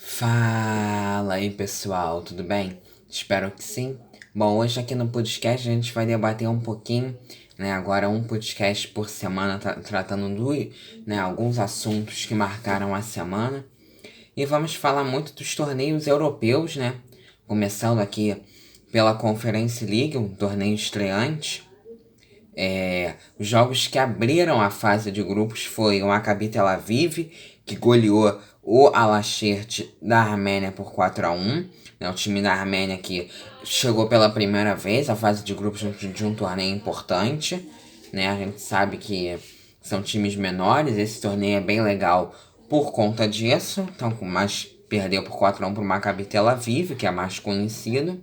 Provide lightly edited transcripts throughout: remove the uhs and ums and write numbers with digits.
Fala aí pessoal, tudo bem? Espero que sim. Bom, hoje aqui no podcast a gente vai debater um pouquinho, né? Agora um podcast por semana tratando né, alguns assuntos que marcaram a semana. E vamos falar muito dos torneios europeus, né? Começando aqui pela Conference League, um torneio estreante. Os jogos que abriram a fase de grupos foi o Maccabi Tel Aviv, que goleou o Al-Ashert da Armênia por 4-1. Né, o time da Armênia que chegou pela primeira vez à fase de grupos de um torneio importante. Né, a gente sabe que são times menores, esse torneio é bem legal por conta disso. Então, mas perdeu por 4-1 para o Maccabi Tel Aviv, que é mais conhecido.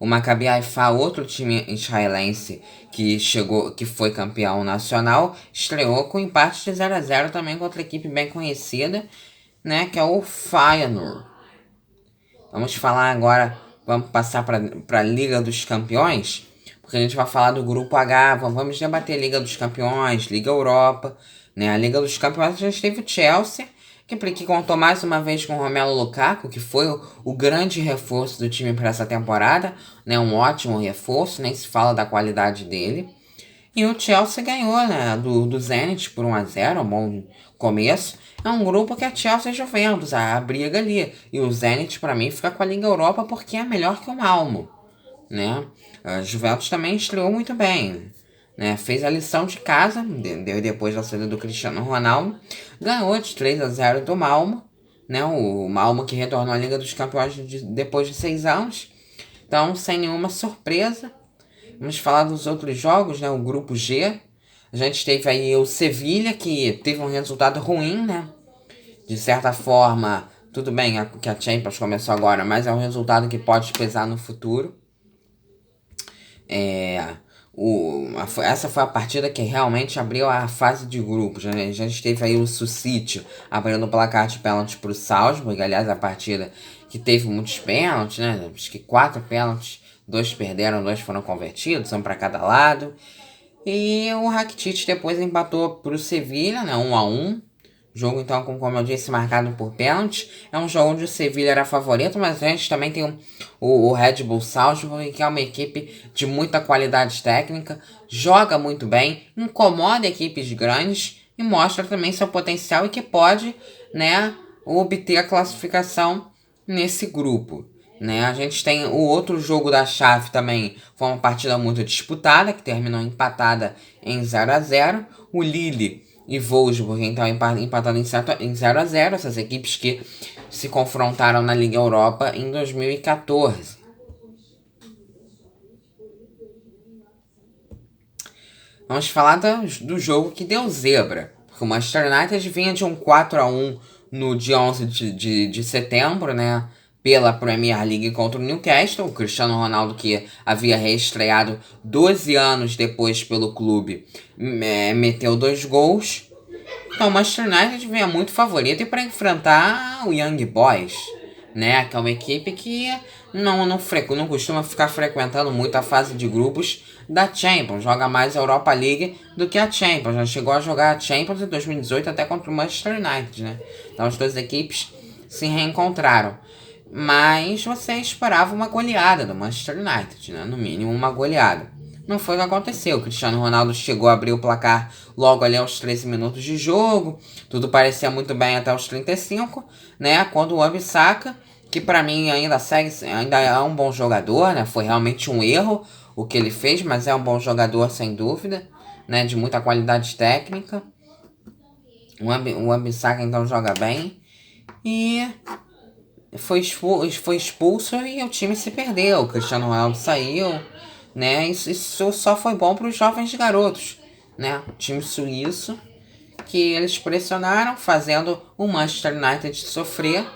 O Maccabi Haifa, outro time israelense que foi campeão nacional, estreou com empate de 0-0 também contra a equipe bem conhecida, né, que é o Feyenoord. Vamos falar agora, vamos passar para a Liga dos Campeões, porque a gente vai falar do grupo H, vamos debater Liga dos Campeões, Liga Europa, né? A Liga dos Campeões a gente teve o Chelsea, que contou mais uma vez com o Romelu Lukaku, que foi o grande reforço do time para essa temporada, né? Um ótimo reforço, nem se fala da qualidade dele. E o Chelsea ganhou, né, do Zenit por 1-0, um bom começo. É um grupo que é Chelsea e Juventus, a briga ali. E o Zenit, para mim, fica com a Liga Europa porque é melhor que o Malmo, né? A Juventus também estreou muito bem, né? Fez a lição de casa, depois da saída do Cristiano Ronaldo. Ganhou de 3-0 do Malmo, né? O Malmo que retornou à Liga dos Campeões depois de 6 anos. Então, sem nenhuma surpresa. Vamos falar dos outros jogos, né? O grupo G. A gente teve aí o Sevilha, que teve um resultado ruim, né? De certa forma, tudo bem que a Champions começou agora, mas é um resultado que pode pesar no futuro. Essa foi a partida que realmente abriu a fase de grupos. Né? A gente teve aí o Sussítio abrindo o placar de pênalti para o Salzburg. Aliás, a partida que teve muitos pênaltis, né? Acho que 4 pênaltis. 2 perderam, 2 foram convertidos, um para cada lado. E o Rakitic depois empatou para o Sevilha, né? 1-1. Jogo, então, como eu disse, marcado por pênalti. É um jogo onde o Sevilha era favorito, mas a gente também tem o Red Bull Salzburg, que é uma equipe de muita qualidade técnica, joga muito bem, incomoda equipes grandes e mostra também seu potencial e que pode, né, obter a classificação nesse grupo. Né? A gente tem o outro jogo da chave também, foi uma partida muito disputada, que terminou empatada em 0-0. O Lille e Wolfsburg, então, empatando em 0-0, essas equipes que se confrontaram na Liga Europa em 2014. Vamos falar do jogo que deu zebra, porque o Manchester United vinha de um 4-1 no dia 11 de setembro, né? Pela Premier League contra o Newcastle. O Cristiano Ronaldo, que havia reestreado 12 anos depois pelo clube, meteu 2 gols. Então, o Manchester United vem muito favorito para enfrentar o Young Boys, né? Que é uma equipe que não costuma ficar frequentando muito a fase de grupos da Champions. Joga mais a Europa League do que a Champions. Já chegou a jogar a Champions em 2018 até contra o Manchester United, né? Então, as duas equipes se reencontraram. Mas você esperava uma goleada do Manchester United, né? No mínimo uma goleada. Não foi o que aconteceu. O Cristiano Ronaldo chegou a abrir o placar logo ali aos 13 minutos de jogo. Tudo parecia muito bem até os 35, né? Quando o Wan-Bissaka, que pra mim ainda é um bom jogador, né? Foi realmente um erro o que ele fez, mas é um bom jogador sem dúvida, né? De muita qualidade técnica. O Wan-Bissaka então joga bem. E foi expulso e o time se perdeu. O Cristiano Ronaldo saiu, né? Isso só foi bom para os jovens garotos, né? O time suíço, que eles pressionaram, fazendo o Manchester United sofrer,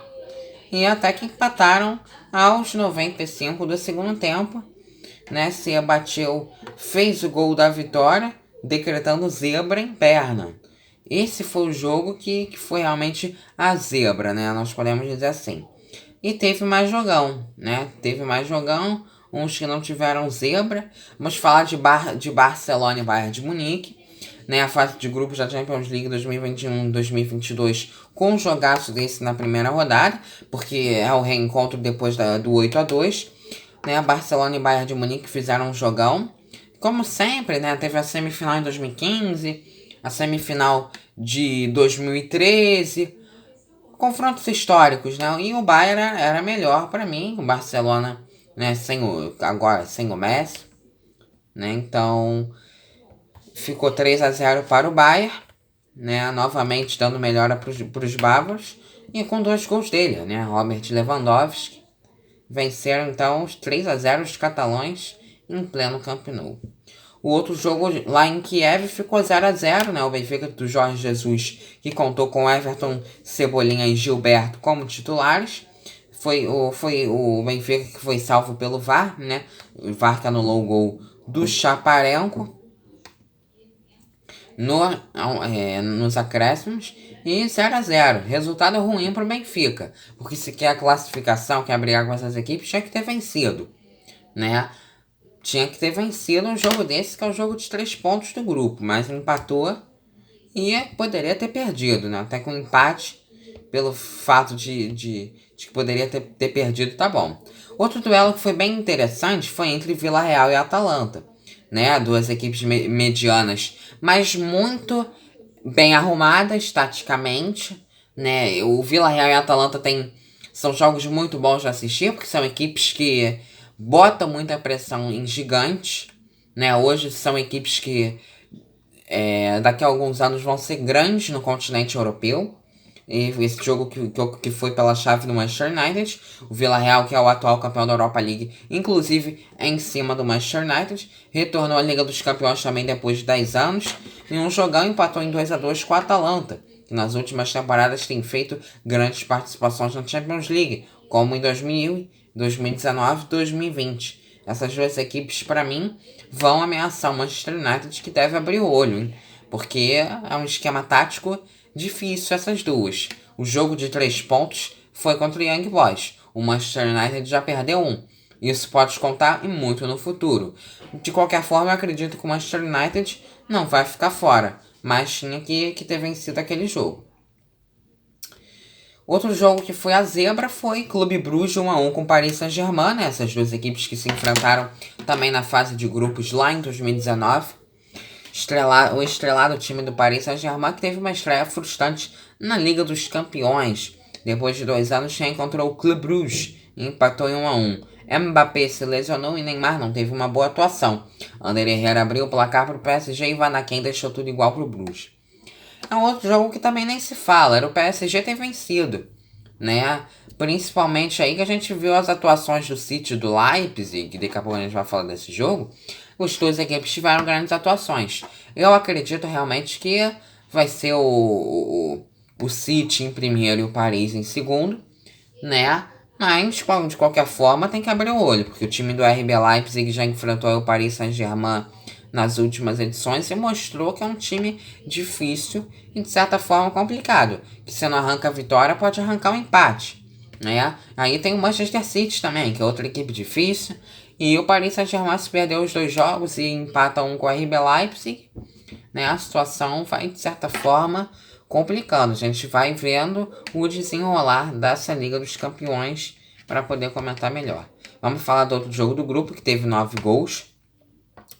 e até que empataram aos 95 do segundo tempo, né? Se abateu, fez o gol da vitória, decretando zebra em perna. Esse foi o jogo que foi realmente a zebra, né? Nós podemos dizer assim. E teve mais jogão, né? Teve mais jogão, uns que não tiveram zebra. Vamos falar de Barcelona e Bayern de Munique. né, a fase de grupos da Champions League 2021-2022 com um jogaço desse na primeira rodada, porque é o reencontro depois do 8-2, né, Barcelona e Bayern de Munique fizeram um jogão, como sempre, né, teve a semifinal em 2015, a semifinal de 2013, confrontos históricos, né, e o Bayern era melhor para mim, o Barcelona, né, agora sem o Messi, né, então ficou 3-0 para o Bayern, né, novamente dando melhora para os bávaros, e com 2 gols dele, né, Robert Lewandowski, venceram então os 3-0 os catalães em pleno Camp Nou. O outro jogo lá em Kiev ficou 0-0, né, o Benfica do Jorge Jesus, que contou com Everton, Cebolinha e Gilberto como titulares. Foi o Benfica que foi salvo pelo VAR, né, o VAR que anulou o gol do Chaparenko nos acréscimos, e 0-0. Resultado ruim para o Benfica, porque se quer a classificação, quer brigar com essas equipes, tinha que ter vencido, né? Tinha que ter vencido um jogo desse, que é o jogo de 3 pontos do grupo, mas empatou e poderia ter perdido, né? Até com empate, pelo fato de que poderia ter perdido, tá bom. Outro duelo que foi bem interessante foi entre Vila Real e Atalanta, né? Duas equipes medianas, mas muito bem arrumadas taticamente, né? O Vila Real e a Atalanta são jogos muito bons de assistir, porque são equipes que botam muita pressão em gigantes, né? Hoje são equipes que daqui a alguns anos vão ser grandes no continente europeu. E esse jogo que foi pela chave do Manchester United, o Villarreal, que é o atual campeão da Europa League, inclusive é em cima do Manchester United, retornou à Liga dos Campeões também depois de 10 anos, e um jogão empatou em 2-2 com a Atalanta, que nas últimas temporadas tem feito grandes participações na Champions League, como em 2000, 2019 e 2020. Essas duas equipes, para mim, vão ameaçar o Manchester United, que deve abrir o olho, hein? Porque é um esquema tático difícil essas duas. O jogo de 3 pontos foi contra o Young Boys. O Manchester United já perdeu um. Isso pode contar e muito no futuro. De qualquer forma, eu acredito que o Manchester United não vai ficar fora, mas tinha que ter vencido aquele jogo. Outro jogo que foi a zebra foi Clube Bruges 1-1 com Paris Saint-Germain, né? Essas duas equipes que se enfrentaram também na fase de grupos lá em 2019. O estrelado time do Paris Saint-Germain, que teve uma estreia frustrante na Liga dos Campeões. Depois de 2 anos, reencontrou o Clube Bruges e empatou em 1-1. Mbappé se lesionou e Neymar não teve uma boa atuação. Ander Herrera abriu o placar para o PSG e Van Aken deixou tudo igual para o Bruges. É um outro jogo que também nem se fala, era o PSG ter vencido, né? Principalmente aí que a gente viu as atuações do City e do Leipzig, que daqui a pouco a gente vai falar desse jogo. Os dois equipes tiveram grandes atuações. Eu acredito realmente que vai ser o City em primeiro e o Paris em segundo, né? Mas, de qualquer forma, tem que abrir o olho, porque o time do RB Leipzig já enfrentou o Paris Saint-Germain nas últimas edições e mostrou que é um time difícil e, de certa forma, complicado. Que se não arranca a vitória, pode arrancar um empate, né? Aí tem o Manchester City também, que é outra equipe difícil. E o Paris Saint-Germain se perdeu os 2 jogos e empata um com o RB Leipzig, né? A situação vai, de certa forma, complicando. A gente vai vendo o desenrolar dessa Liga dos Campeões para poder comentar melhor. Vamos falar do outro jogo do grupo, que teve 9 gols.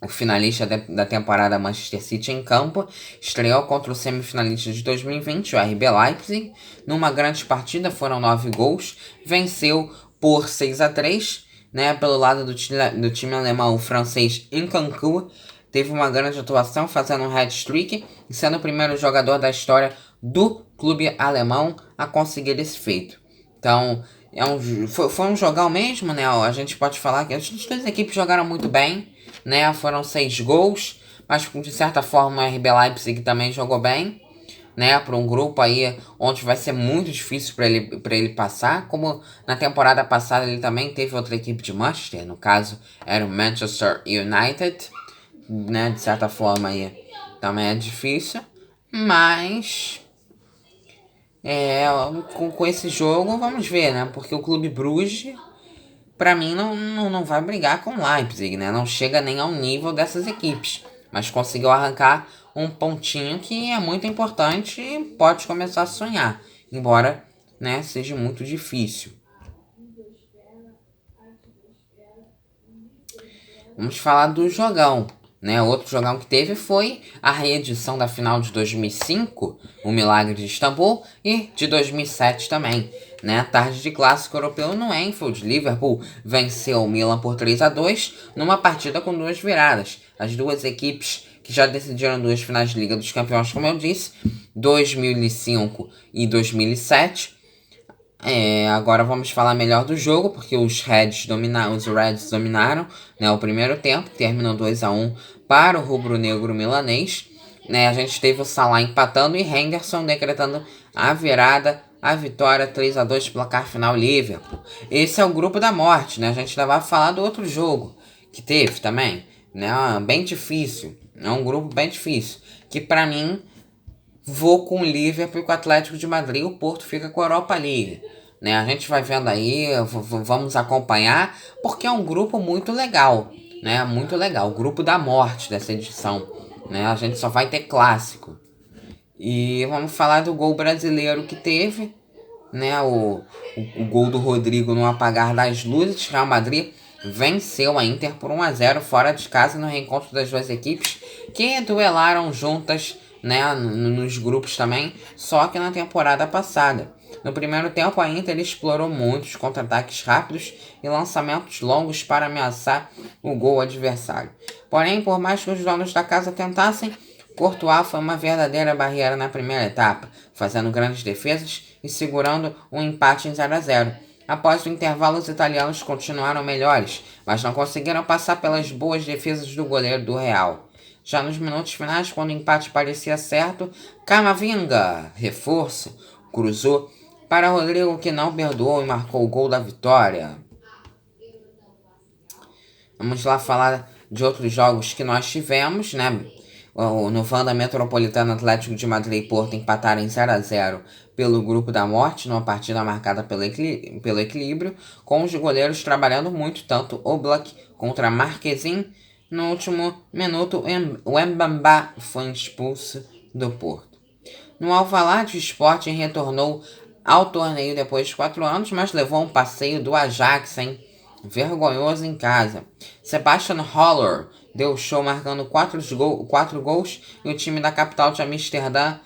O finalista da temporada Manchester City em campo estreou contra o semifinalista de 2020, o RB Leipzig. Numa grande partida, foram 9 gols. Venceu por 6-3, né? Pelo lado do time alemão, o francês Nkunku teve uma grande atuação, fazendo um hat-trick e sendo o primeiro jogador da história do clube alemão a conseguir esse feito. Então, foi um jogão mesmo, né? A gente pode falar que as duas equipes jogaram muito bem, né? Foram 6 gols, mas de certa forma o RB Leipzig também jogou bem, né? Para um grupo aí onde vai ser muito difícil para ele passar, como na temporada passada ele também teve outra equipe de Manchester, no caso era o Manchester United, né? De certa forma aí também é difícil, mas com esse jogo vamos ver, né? Porque o Clube Bruges, pra mim, não vai brigar com o Leipzig, né? Não chega nem ao nível dessas equipes. Mas conseguiu arrancar um pontinho que é muito importante e pode começar a sonhar, embora, né, seja muito difícil. Vamos falar do jogão, né? Outro jogão que teve foi a reedição da final de 2005, o Milagre de Istambul, e de 2007 também, né? Tarde de clássico europeu no Anfield, Liverpool venceu o Milan por 3-2 numa partida com duas viradas. As duas equipes que já decidiram duas finais de Liga dos Campeões, como eu disse, 2005 e 2007. Agora vamos falar melhor do jogo, porque os Reds dominaram, né, o primeiro tempo, terminou 2-1 para o rubro-negro milanês. Né, a gente teve o Salah empatando e Henderson decretando a virada, a vitória 3-2, placar final Liverpool. Esse é o grupo da morte, né? A gente ainda vai falar do outro jogo que teve também, né? Bem difícil, é um grupo bem difícil, que para mim vou com o Liverpool e com o Atlético de Madrid. O Porto fica com a Europa League. Né? A gente vai vendo aí, vamos acompanhar, porque é um grupo muito legal. Né? Muito legal. O grupo da morte dessa edição. Né? A gente só vai ter clássico. E vamos falar do gol brasileiro que teve. Né? O gol do Rodrigo no apagar das luzes. Real Madrid venceu a Inter por 1-0 fora de casa no reencontro das duas equipes que duelaram juntas, né, nos grupos também, só que na temporada passada. No primeiro tempo, a Inter explorou muitos contra-ataques rápidos e lançamentos longos para ameaçar o gol adversário. Porém, por mais que os donos da casa tentassem, Courtois foi uma verdadeira barreira na primeira etapa, fazendo grandes defesas e segurando um empate em 0-0. Após o intervalo, os italianos continuaram melhores, mas não conseguiram passar pelas boas defesas do goleiro do Real. Já nos minutos finais, quando o empate parecia certo, Camavinga, reforço, cruzou para Rodrigo, que não perdoou e marcou o gol da vitória. Vamos lá falar de outros jogos que nós tivemos, né? No Wanda Metropolitano, Atlético de Madrid e Porto empataram em 0-0 pelo grupo da morte, numa partida marcada pelo equilíbrio, com os goleiros trabalhando muito, tanto Oblak contra Marquezin. No último minuto, o Mbamba foi expulso do Porto. No Alvalade, o Sporting retornou ao torneio depois de 4 anos, mas levou um passeio do Ajax, hein? Vergonhoso em casa. Sebastian Haller deu show marcando 4 gols e o time da capital de Amsterdã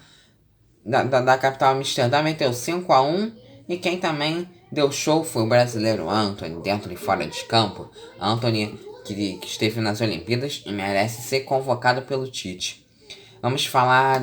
da capital Amsterdã meteu 5-1, e quem também deu show foi o brasileiro Antony, dentro e fora de campo. Antony, que esteve nas Olimpíadas e merece ser convocado pelo Tite. Vamos falar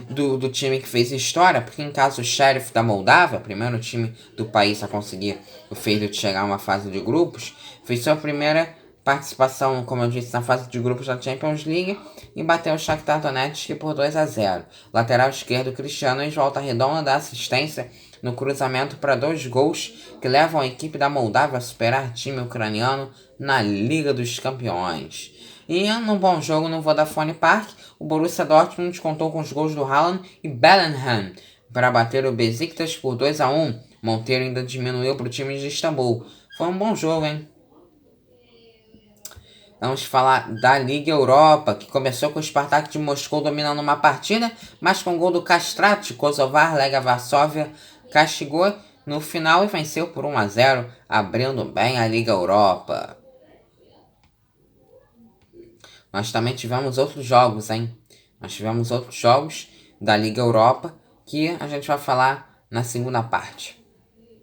do time que fez história, porque em caso o Sheriff da Moldávia, primeiro time do país a conseguir o feito de chegar a uma fase de grupos, fez sua primeira participação, como eu disse, na fase de grupos da Champions League e bateu o Shakhtar Donetsk por 2-0. Lateral esquerdo Cristiano em volta redonda dá assistência no cruzamento para 2 gols que levam a equipe da Moldávia a superar time ucraniano na Liga dos Campeões. E num bom jogo no Vodafone Park, o Borussia Dortmund contou com os gols do Haaland e Bellingham para bater o Besiktas por 2-1. Monteiro ainda diminuiu para o time de Istambul. Foi um bom jogo, hein? Vamos falar da Liga Europa, que começou com o Spartak de Moscou dominando uma partida, mas com o gol do Kastrati, Kosovar, Lega Varsóvia, castigou no final e venceu por 1-0, abrindo bem a Liga Europa. Nós também tivemos outros jogos, hein? Nós tivemos outros jogos da Liga Europa que a gente vai falar na segunda parte.